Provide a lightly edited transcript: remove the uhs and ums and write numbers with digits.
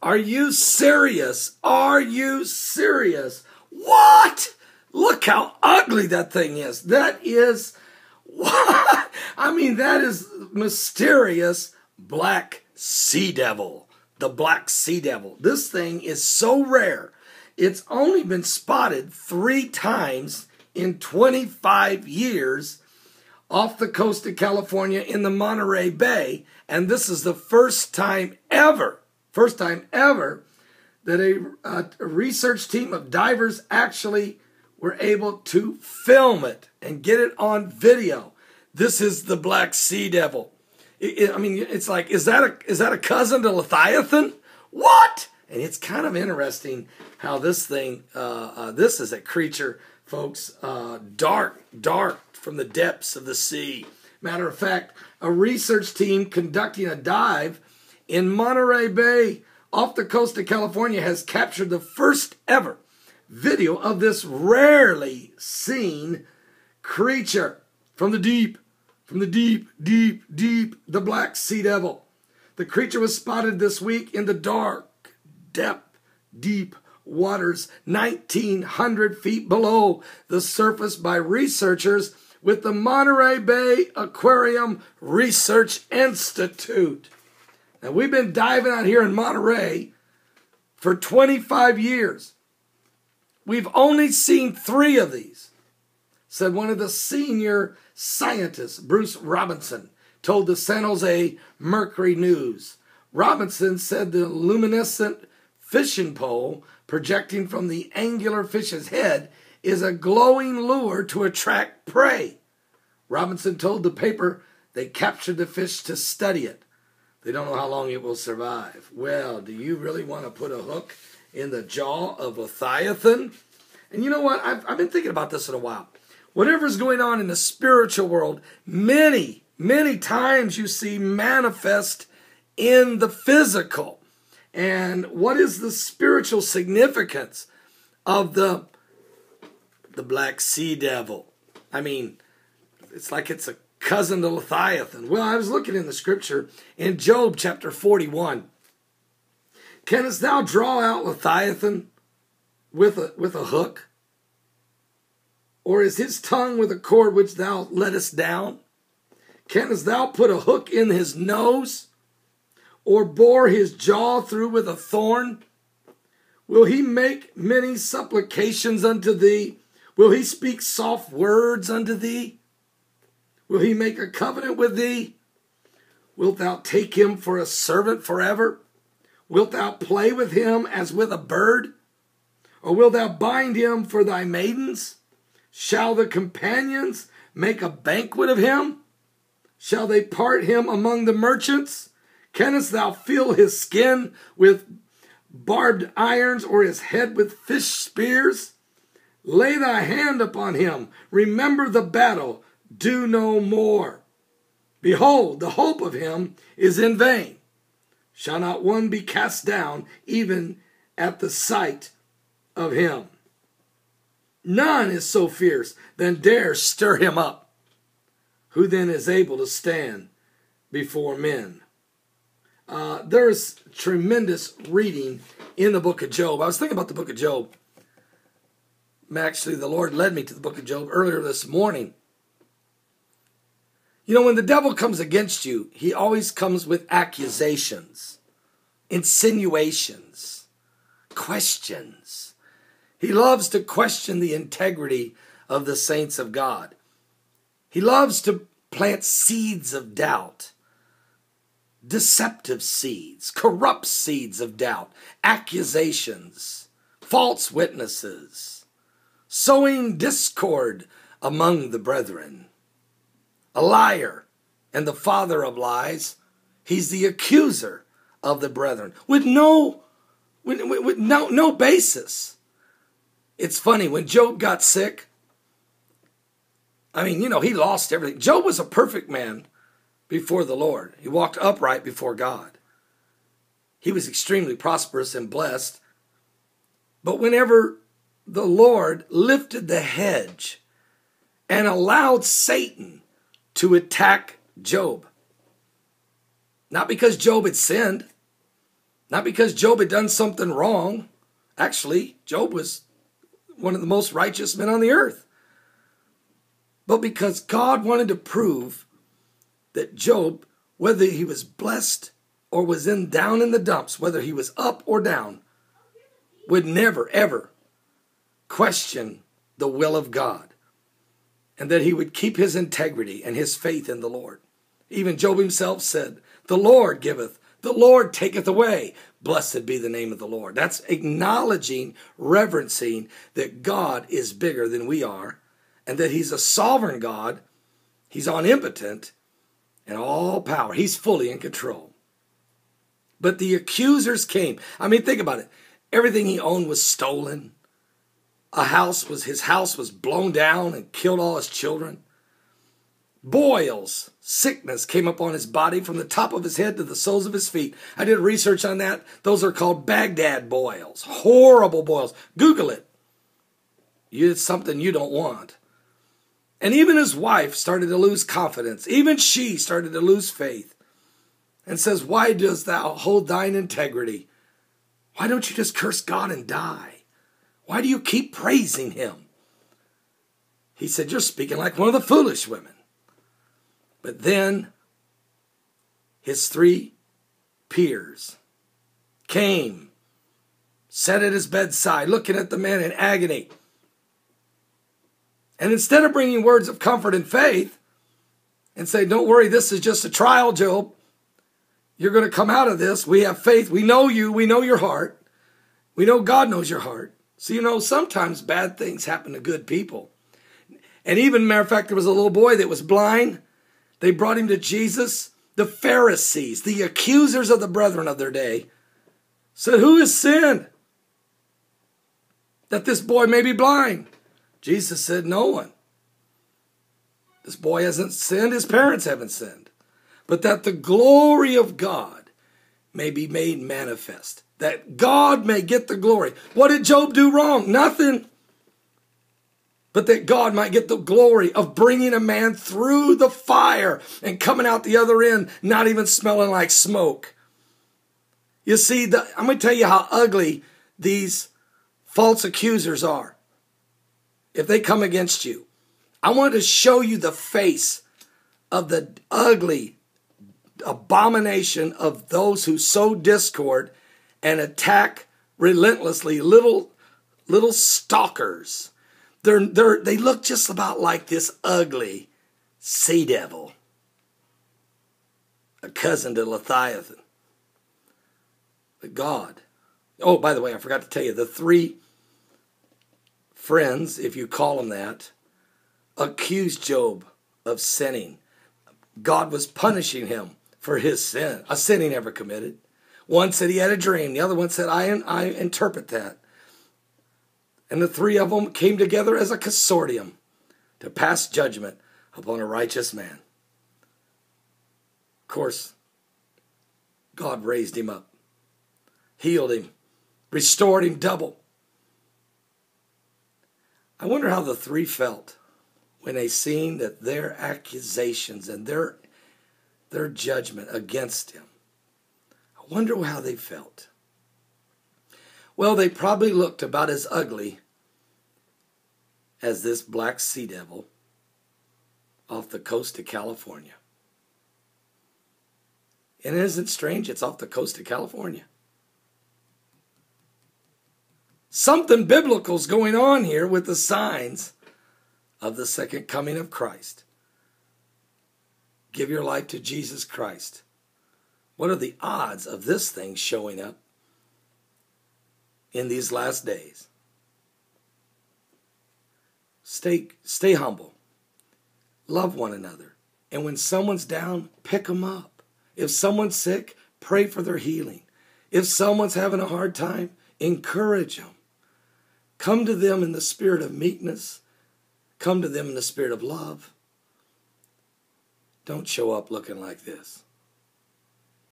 Are you serious? Are you serious? What? Look how ugly that thing is. That is, what? I mean, that is mysterious black sea devil. The black sea devil. This thing is so rare. It's only been spotted 3 times in 25 years off the coast of California in the Monterey Bay. And this is the first time ever that a research team of divers actually were able to film it and get it on video. This is the black sea devil. I mean, it's like, is that a cousin to Leviathan? What? And it's kind of interesting how this thing, this is a creature, folks, dark from the depths of the sea. Matter of fact, a research team conducting a dive in Monterey Bay off the coast of California has captured the first ever video of this rarely seen creature from the deep, the black sea devil. The creature was spotted this week in the dark, deep waters 1,900 feet below the surface by researchers with the Monterey Bay Aquarium Research Institute. Now, we've been diving out here in Monterey for 25 years. We've only seen 3 of these, said one of the senior scientists, Bruce Robinson, told the San Jose Mercury News. Robinson said the luminescent fishing pole projecting from the angular fish's head is a glowing lure to attract prey. Robinson told the paper they captured the fish to study it. They don't know how long it will survive. Well, do you really want to put a hook in the jaw of Leviathan? And you know what? I've been thinking about this in a while. Whatever's going on in the spiritual world, many times you see manifest in the physical. And what is the spiritual significance of the black sea devil? I mean, it's like it's a cousin to Leviathan. Well, I was looking in the scripture in Job chapter 41. Canst thou draw out Leviathan with a hook? Or is his tongue with a cord which thou lettest down? Canst thou put a hook in his nose? Or bore his jaw through with a thorn? Will he make many supplications unto thee? Will he speak soft words unto thee? Will he make a covenant with thee? Wilt thou take him for a servant forever? Wilt thou play with him as with a bird? Or wilt thou bind him for thy maidens? Shall the companions make a banquet of him? Shall they part him among the merchants? Canst thou feel his skin with barbed irons, or his head with fish spears? Lay thy hand upon him. Remember the battle. Do no more. Behold, the hope of him is in vain. Shall not one be cast down, even at the sight of him? None is so fierce than dares stir him up. Who then is able to stand before men? There's tremendous reading in the book of Job. I was thinking about the book of Job. Actually, the Lord led me to the book of Job earlier this morning. You know, when the devil comes against you, he always comes with accusations, insinuations, questions. He loves to question the integrity of the saints of God. He loves to plant seeds of doubt, deceptive seeds, corrupt seeds of doubt, accusations, false witnesses, sowing discord among the brethren. A liar and the father of lies. He's the accuser of the brethren with no basis. It's funny, when Job got sick, I mean, you know, he lost everything. Job was a perfect man before the Lord. He walked upright before God. He was extremely prosperous and blessed. But whenever the Lord lifted the hedge and allowed Satan to attack Job, not because Job had sinned, Not because Job had done something wrong. Actually, Job was one of the most righteous men on the earth. But because God wanted to prove that Job, whether he was blessed or was down in the dumps, whether he was up or down, would never, ever question the will of God. And that he would keep his integrity and his faith in the Lord. Even Job himself said, the Lord giveth, the Lord taketh away. Blessed be the name of the Lord. That's acknowledging, reverencing that God is bigger than we are, and that he's a sovereign God. He's omnipotent and all power. He's fully in control. But the accusers came. I mean, think about it. Everything he owned was stolen. His house was blown down and killed all his children. Boils, sickness came upon his body from the top of his head to the soles of his feet. I did research on that. Those are called Baghdad boils. Horrible boils. Google it. It's something you don't want. And even his wife started to lose confidence. Even she started to lose faith. And says, why dost thou hold thine integrity? Why don't you just curse God and die? Why do you keep praising him? He said, you're speaking like one of the foolish women. But then his 3 peers came, sat at his bedside, looking at the man in agony. And instead of bringing words of comfort and faith and say, don't worry, this is just a trial, Job. You're going to come out of this. We have faith. We know you. We know your heart. We know God knows your heart. So, sometimes bad things happen to good people. And even, matter of fact, there was a little boy that was blind. They brought him to Jesus. The Pharisees, the accusers of the brethren of their day, said, who has sinned that this boy may be blind? Jesus said, no one. This boy hasn't sinned. His parents haven't sinned. But that the glory of God may be made manifest. That God may get the glory. What did Job do wrong? Nothing. But that God might get the glory of bringing a man through the fire and coming out the other end, not even smelling like smoke. You see, I'm going to tell you how ugly these false accusers are. If they come against you, I want to show you the face of the ugly abomination of those who sow discord and attack relentlessly little stalkers. They look just about like this ugly sea devil, a cousin to Leviathan. But God. Oh, by the way, I forgot to tell you, the 3 friends, if you call them that, accused Job of sinning. God was punishing him for his sin, a sin he never committed. One said he had a dream. The other one said, I interpret that. And the 3 of them came together as a consortium to pass judgment upon a righteous man. Of course, God raised him up, healed him, restored him double. I wonder how the 3 felt when they seen that their accusations and their judgment against him. I wonder how they felt. Well, they probably looked about as ugly as this black sea devil off the coast of California. And it isn't strange, it's off the coast of California. Something biblical's going on here with the signs of the second coming of Christ. Give your life to Jesus Christ. What are the odds of this thing showing up in these last days? Stay humble. Love one another. And when someone's down, pick them up. If someone's sick, pray for their healing. If someone's having a hard time, encourage them. Come to them in the spirit of meekness. Come to them in the spirit of love. Don't show up looking like this.